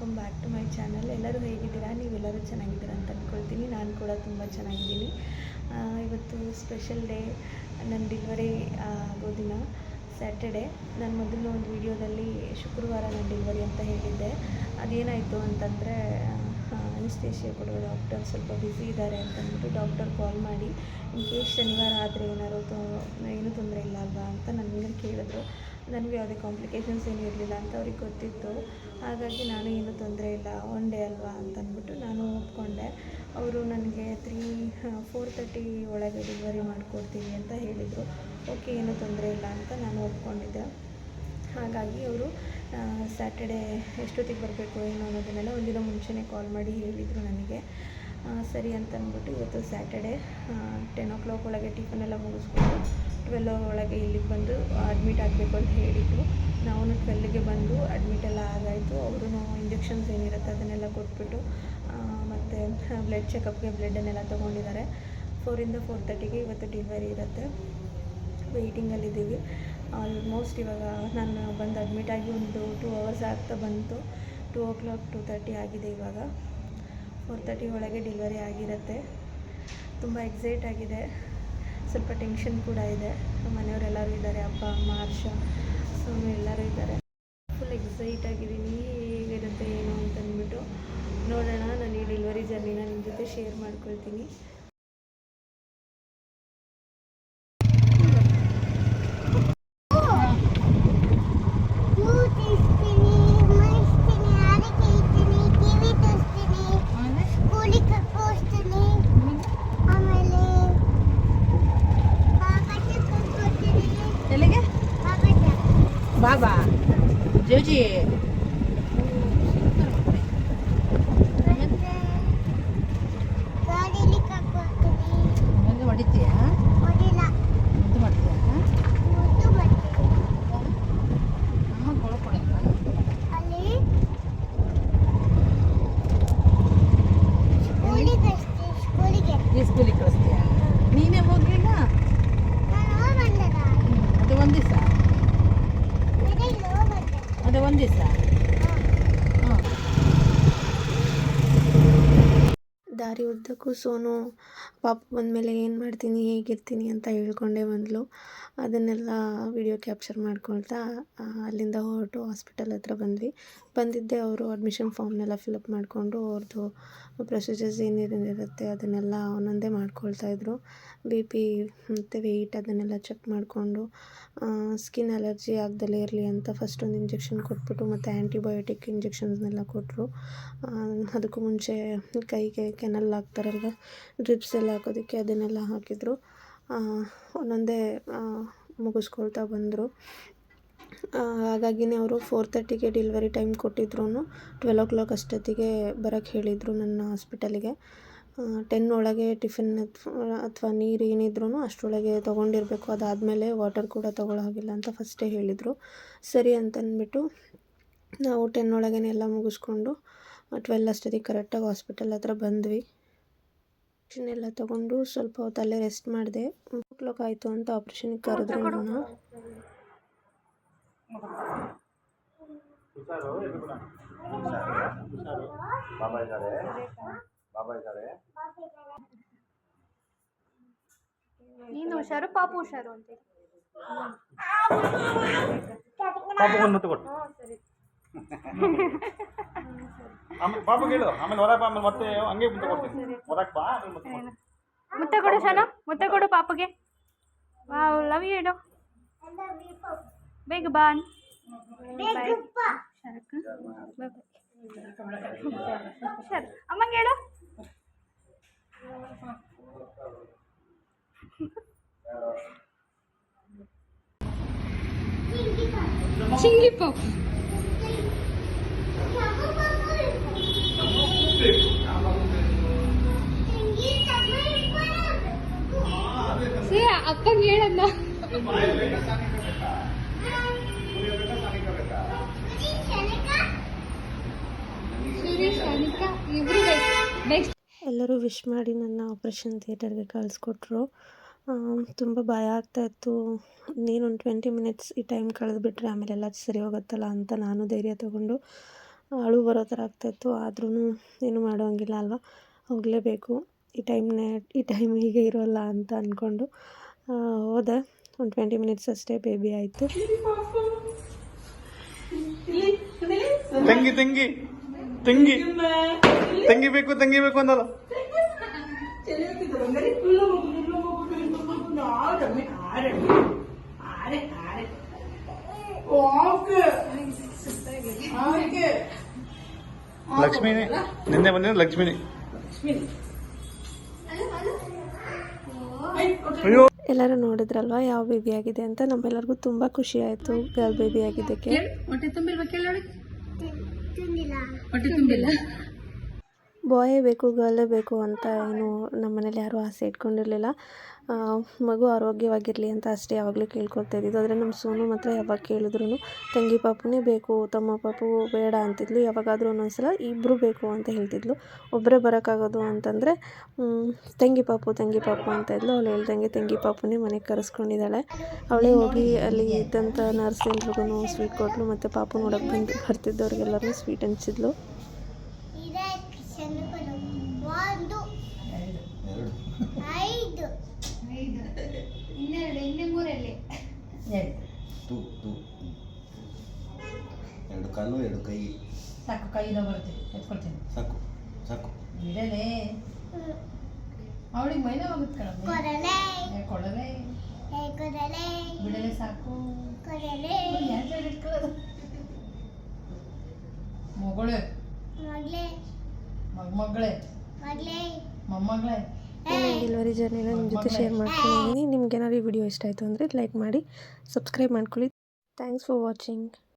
Welcome back to my channel. ಎಲ್ಲರೂ ಹೇಗಿದ್ದೀರಾ? ನೀವೆಲ್ಲರೂ ಚೆನ್ನಾಗಿದ್ದೀರಾ ಅಂತ ಅಂದ್ಕೊಳ್ತೀನಿ. ನಾನು ಕೂಡ ತುಂಬ ಚೆನ್ನಾಗಿದ್ದೀನಿ. ಇವತ್ತು ಸ್ಪೆಷಲ್ ಡೇ, ನನ್ನ ಡೆಲಿವರಿ ಆಗೋ ದಿನ ಸ್ಯಾಟರ್ಡೆ. ನಾನು ಮೊದಲು ಒಂದು ವಿಡಿಯೋದಲ್ಲಿ ಶುಕ್ರವಾರ ನನ್ನ ಡೆಲಿವರಿ ಅಂತ ಹೇಳಿದ್ದೆ. ಅದೇನಾಯಿತು ಅಂತಂದರೆ ಅನಿಸ್ತೇಷಿಯಾ ಕೊಡೋ ಡಾಕ್ಟರ್ ಸ್ವಲ್ಪ ಬ್ಯುಸಿ ಇದ್ದಾರೆ ಅಂತಂದ್ಬಿಟ್ಟು ಡಾಕ್ಟರ್ ಕಾಲ್ ಮಾಡಿ ಇನ್ ಕೇಸ್ ಶನಿವಾರ ಆದರೆ ಏನೂ ತೊಂದರೆ ಇಲ್ಲ ಅಲ್ವಾ ಅಂತ ನನಗೆ ಕೇಳಿದ್ರು. ನನಗೆ ಯಾವುದೇ ಕಾಂಪ್ಲಿಕೇಶನ್ಸ್ ಏನೂ ಇರಲಿಲ್ಲ ಅಂತ ಅವ್ರಿಗೆ ಗೊತ್ತಿತ್ತು. ಹಾಗಾಗಿ ನಾನು ಏನೂ ತೊಂದರೆ ಇಲ್ಲ, ಒನ್ ಡೇ ಅಲ್ವಾ ಅಂತಂದ್ಬಿಟ್ಟು ನಾನು ಒಪ್ಕೊಂಡೆ. ಅವರು ನನಗೆ 4:30 ಒಳಗೆ ಡೆಲಿವರಿ ಮಾಡಿಕೊಡ್ತೀವಿ ಅಂತ ಹೇಳಿದರು. ಓಕೆ, ಏನೂ ತೊಂದರೆ ಇಲ್ಲ ಅಂತ ನಾನು ಒಪ್ಕೊಂಡಿದ್ದೆ. ಹಾಗಾಗಿ ಅವರು ಸ್ಯಾಟರ್ಡೇ ಎಷ್ಟೊತ್ತಿಗೆ ಬರಬೇಕು ಏನು ಅನ್ನೋದನ್ನೆಲ್ಲ ಒಂದಿನ ಮುಂಚೆನೇ ಕಾಲ್ ಮಾಡಿ ಹೇಳಿದರು ನನಗೆ. ಸರಿ ಅಂತ ಅಂದ್ಬಿಟ್ಟು ಇವತ್ತು ಸ್ಯಾಟರ್ಡೇ 10 o'clock ಒಳಗೆ ಟಿಫನೆಲ್ಲ ಮುಗಿಸ್ಕೊಂಡು 12 ಒಳಗೆ ಇಲ್ಲಿಗೆ ಬಂದು ಅಡ್ಮಿಟ್ ಆಗಬೇಕು ಅಂತ ಹೇಳಿದರು. ನಾವು 12ಗೆ ಬಂದು ಅಡ್ಮಿಟೆಲ್ಲ ಆಗಾಯಿತು. ಅವರು ಇಂಜೆಕ್ಷನ್ಸ್ ಏನಿರುತ್ತೆ ಅದನ್ನೆಲ್ಲ ಕೊಟ್ಬಿಟ್ಟು ಮತ್ತು ಬ್ಲಡ್ ಚೆಕಪ್ಗೆ ಬ್ಲಡ್ಡನ್ನೆಲ್ಲ ತೊಗೊಂಡಿದ್ದಾರೆ. 4ರಿಂದ 4:30ಗೆ ಇವತ್ತು ಡೆಲಿವರಿ ಇರುತ್ತೆ. ವೆಯ್ಟಿಂಗಲ್ಲಿದ್ದೀವಿ. ಆಲ್ಮೋಸ್ಟ್ ಇವಾಗ ನಾನು ಬಂದು ಅಡ್ಮಿಟ್ ಆಗಿ ಒಂದು 2 hours ಆಗ್ತಾ ಬಂತು. 2 o'clock 2:30 ಆಗಿದೆ. ಇವಾಗ 4:30 ಒಳಗೆ ಡೆಲಿವರಿ ಆಗಿರುತ್ತೆ. ತುಂಬ ಎಕ್ಸೈಟ್ ಆಗಿದೆ, ಸ್ವಲ್ಪ ಟೆನ್ಷನ್ ಕೂಡ ಇದೆ. ಮನೆಯವರೆಲ್ಲರೂ ಇದ್ದಾರೆ, ಅಪ್ಪ ಅಮ್ಮ ಹರ್ಷ ಸೋನು ಎಲ್ಲರೂ ಇದ್ದಾರೆ. ಫುಲ್ ಎಕ್ಸೈಟ್ ಆಗಿದ್ದೀನಿ, ಹೇಗಿರುತ್ತೆ ಏನು ಅಂತಂದ್ಬಿಟ್ಟು ನೋಡೋಣ. ನಾನು ಈ ಡೆಲಿವರಿ ಜರ್ನಿನ ನಿಮ್ಮ ಜೊತೆ ಶೇರ್ ಮಾಡ್ಕೊಳ್ತೀನಿ. ಬಾಬಾ ಜೋಜಿ ಹೊಡಿತೀಯ? ಮುದ್ದು ಮಾಡ್ತೀಯ? ಅಮ್ಮ ಕೊಡಪ್ಪ. ಸ್ಕೂಲಿಗೆ ಕಳಿಸ್ತೀಯ? ನೀನೇ ಹೋಗ್ಲಿಲ್ಲ? ಅದು ಒಂದು ದಿವಸ, ಅದು ಒಂದು ದಿವಸ. ದಾರಿ ಉದ್ದಕ್ಕೂ ಸೋನು ಪಾಪ ಬಂದಮೇಲೆ ಏನು ಮಾಡ್ತೀನಿ ಹೇಗಿರ್ತೀನಿ ಅಂತ ಹೇಳ್ಕೊಂಡೇ ಬಂದಳು. ಅದನ್ನೆಲ್ಲ ವಿಡಿಯೋ ಕ್ಯಾಪ್ಚರ್ ಮಾಡ್ಕೊಳ್ತಾ ಅಲ್ಲಿಂದ ಹೊರಟು ಹಾಸ್ಪಿಟಲ್ ಹತ್ರ ಬಂದಿದ್ದೆ. ಅವರು ಅಡ್ಮಿಷನ್ ಫಾರ್ಮ್ನೆಲ್ಲ ಫಿಲಪ್ ಮಾಡಿಕೊಂಡು ಅವ್ರದ್ದು ಪ್ರೊಸೀಜರ್ಸ್ ಏನೇನಿರುತ್ತೆ ಅದನ್ನೆಲ್ಲ ಒಂದೊಂದೇ ಮಾಡ್ಕೊಳ್ತಾಯಿದ್ರು. BP ಮತ್ತು ವೆಯ್ಟ್ ಅದನ್ನೆಲ್ಲ ಚೆಕ್ ಮಾಡಿಕೊಂಡು ಸ್ಕಿನ್ ಅಲರ್ಜಿ ಆಗದಲ್ಲೇ ಇರಲಿ ಅಂತ ಫಸ್ಟ್ ಒಂದು ಇಂಜೆಕ್ಷನ್ ಕೊಟ್ಬಿಟ್ಟು ಮತ್ತು ಆ್ಯಂಟಿಬಯೋಟಿಕ್ ಇಂಜೆಕ್ಷನ್ಸ್ನೆಲ್ಲ ಕೊಟ್ಟರು. ಅದಕ್ಕೂ ಮುಂಚೆ ಕೈಗೆ ಕೆನಲ್ ಹಾಕ್ತಾರಲ್ವ, ಡ್ರಿಪ್ಸ್ ಎಲ್ಲ ಹಾಕೋದಕ್ಕೆ ಅದನ್ನೆಲ್ಲ ಹಾಕಿದರು. ಒಂದೊಂದೇ ಮುಗಿಸ್ಕೊಳ್ತಾ ಬಂದರು. ಹಾಗಾಗಿನೇ ಅವರು 4:30ಗೆ ಡೆಲಿವರಿ ಟೈಮ್ ಕೊಟ್ಟಿದ್ರು. 12 o'clock ಅಷ್ಟೊತ್ತಿಗೆ ಬರೋಕ್ಕೆ ಹೇಳಿದರು ನನ್ನ ಹಾಸ್ಪಿಟಲಿಗೆ. 10 ಒಳಗೆ ಟಿಫಿನ್ ಅಥವಾ ನೀರು ಏನಿದ್ರು ಅಷ್ಟರೊಳಗೆ ತೊಗೊಂಡಿರಬೇಕು. ಅದಾದಮೇಲೆ ವಾಟರ್ ಕೂಡ ತೊಗೊಳ್ಳೋ ಹಾಗಿಲ್ಲ ಅಂತ ಫಸ್ಟೇ ಹೇಳಿದರು. ಸರಿ ಅಂತಂದ್ಬಿಟ್ಟು ನಾವು 10 ಒಳಗೇ ಎಲ್ಲ ಮುಗಿಸ್ಕೊಂಡು 12 ಅಷ್ಟೊತ್ತಿಗೆ ಕರೆಕ್ಟಾಗಿ ಹಾಸ್ಪಿಟಲ್ ಹತ್ರ ಬಂದ್ವಿ. ಆಪ್ರೇಷನ್ ಎಲ್ಲ ತೊಗೊಂಡು ಸ್ವಲ್ಪ ಹೊತ್ತಲ್ಲೇ ರೆಸ್ಟ್ ಮಾಡಿದೆ. 2 o'clock ಆಯಿತು ಅಂತ ಆಪ್ರೇಷನ್ಗೆ ಕರೆದ್ರು ನನ್ನ. ನೀನು ಹುಷಾರು, ಪಾಪು ಹುಷಾರು ಅಂತ ಪಾಪು ಹೇಳು. ಆಮೇಲೆ ಹೊರಗೆ ಆಮೇಲೆ ಮತ್ತೆ ಹಂಗೆ ಮುಂದೆ ಕೊಡ್ತೀನಿ. ಹೊರಗೆ ಬಾ, ಮುತ್ತ ಕೊಡು ಶಾನು, ಮುತ್ತ ಕೊಡು ಪಾಪುಗೆ. ವಾವ್, ಲವ್ ಯು ಹೇಳು. ಬೇಗ ಬಾ. ಸರ್ ಅಮ್ಮಂಗೆ ಹೇಳು. ಚಿಂಗಿ ಪಾಪು. ಅಪ್ಪಂಗೆ ಹೇಳಣ್ಣ. ಸುರೇಶ್ ಅನಿಕಾ ಇಬ್ರು ನೆಕ್ಸ್ಟ್ ಎಲ್ಲರೂ ವಿಶ್ ಮಾಡಿ ನನ್ನ ಆಪ್ರೇಷನ್ ಥಿಯೇಟರ್ಗೆ ಕಳಿಸ್ಕೊಟ್ರು. ತುಂಬ ಭಯ ಆಗ್ತಾಯಿತ್ತು. ಇನ್ನೇನೊಂದು 20 minutes ಈ ಟೈಮ್ ಕಳೆದುಬಿಟ್ರೆ ಆಮೇಲೆಲ್ಲ ಸರಿ ಹೋಗುತ್ತಲ್ಲ ಅಂತ ನಾನು ಧೈರ್ಯ ತೊಗೊಂಡು ಅಳು ಬರೋ ಥರ ಆಗ್ತಾಯಿತ್ತು. ಆದ್ರೂ ಏನು ಮಾಡೋಂಗಿಲ್ಲ ಅಲ್ವಾ, ಹೋಗಲೇಬೇಕು. ಈ ಟೈಮ್ ಹೀಗೆ ಇರೋಲ್ಲ ಅಂತ ಅಂದ್ಕೊಂಡು ಹೋದೆ. ಒಂದು 20 ಮಿನಿಟ್ಸ್ ಅಷ್ಟೇ ಬೇಬಿ ಆಯಿತು. ತಂಗಿ ತಂಗಿ ತಂಗಿ ತಂಗಿ ಬೇಕು ಅಂದಲ್ಲ. ಲಕ್ಷ್ಮಿನಿ ನಿನ್ನೆ ಬಂದಿದ್ದ ಲಕ್ಷ್ಮಿನಿ. ಅಯ್ಯೋ ಎಲ್ಲರೂ ನೋಡಿದ್ರಲ್ವ ಯಾವ ಬೇಬಿ ಆಗಿದೆ ಅಂತ. ನಮ್ಮೆಲ್ಲರಿಗೂ ತುಂಬ ಖುಷಿ ಆಯಿತು ಗರ್ಲ್ ಬೇಬಿ ಆಗಿದ್ದಕ್ಕೆ. ಹೊಟ್ಟೆ ತುಂಬಿಲ್ವಾ ಕೇಳಿ? ಹೊಟ್ಟೆ ತುಂಬಿಲ್ಲ. ಬಾಯೇ ಬೇಕು ಗರ್ಲೇ ಬೇಕು ಅಂತ ಏನು ನಮ್ಮ ಮನೇಲಿ ಯಾರೂ ಆಸೆ ಇಟ್ಕೊಂಡಿರಲಿಲ್ಲ. ಮಗು ಆರೋಗ್ಯವಾಗಿರಲಿ ಅಂತ ಅಷ್ಟೇ ಯಾವಾಗಲೂ ಕೇಳ್ಕೊಳ್ತಾ ಇದ್ದಿದ್ದು. ಆದರೆ ನಮ್ಮ ಸೋನು ಮಾತ್ರ ಯಾವಾಗ ಕೇಳಿದ್ರು ತಂಗಿ ಪಾಪುನೇ ಬೇಕು, ತಮ್ಮ ಪಾಪು ಬೇಡ ಅಂತಿದ್ಲು. ಯಾವಾಗಾದರೂ ಒಂದೊಂದ್ಸಲ ಇಬ್ಬರು ಬೇಕು ಅಂತ ಹೇಳ್ತಿದ್ಲು. ಒಬ್ಬರೇ ಬರೋಕ್ಕಾಗೋದು ಅಂತಂದರೆ ತಂಗಿ ಪಾಪು ಅಂತ ಇದ್ಲು. ಅವಳು ಹೇಳ್ದಂಗೆ ತಂಗಿ ಪಾಪುನೇ ಮನೆಗೆ ಕರೆಸ್ಕೊಂಡಿದ್ದಾಳೆ. ಅವಳೇ ಹೋಗಿ ಅಲ್ಲಿ ಇದ್ದಂಥ ನರ್ಸ್ ಎಲ್ರಿಗೂ ಸ್ವೀಟ್ ಕೊಟ್ಟಲು. ಮತ್ತು ಪಾಪು ನೋಡೋಕ್ಕೆ ಬರ್ತಿದ್ದವ್ರಿಗೆಲ್ಲರೂ ಸ್ವೀಟ್ ಹಂಚಿದ್ಲು. ಎರಡು ಕಾಲು ಎರಡು ಕೈ ಸಾಕು, ಕೈಯಿಂದ ಬರ್ತೀನಿ, ಎತ್ಕೊಳ್ತೀನಿ. ಸಾಕು ಸಾಕು. ಬಿಡಲೇ ಅವಳಿಗೆ ಮೈನ ಹೋಗುತ್ತೆ ಕಣಮ್ಮ. ಕೊಡಲೇ ಬಿಡಲೇ ಸಾಕು. ಇಟ್ಕೊಳ್ಳೋದು ಮಗಳೇ ಮಗಳೇ ಮೊಮ್ಮಗಳೇ. ಡೆಲಿವರಿ ಜರ್ನಿನ ನಿಮ್ಮ ಜೊತೆ ಶೇರ್ ಮಾಡ್ಕೊಂಡಿದ್ದೀನಿ. ನಿಮ್ಗೇನಾದ್ರು ಈ ವಿಡಿಯೋ ಇಷ್ಟ ಆಯಿತು ಅಂದರೆ ಲೈಕ್ ಮಾಡಿ, ಸಬ್ಸ್ಕ್ರೈಬ್ ಮಾಡ್ಕೊಳ್ಳಿ. Thanks for watching.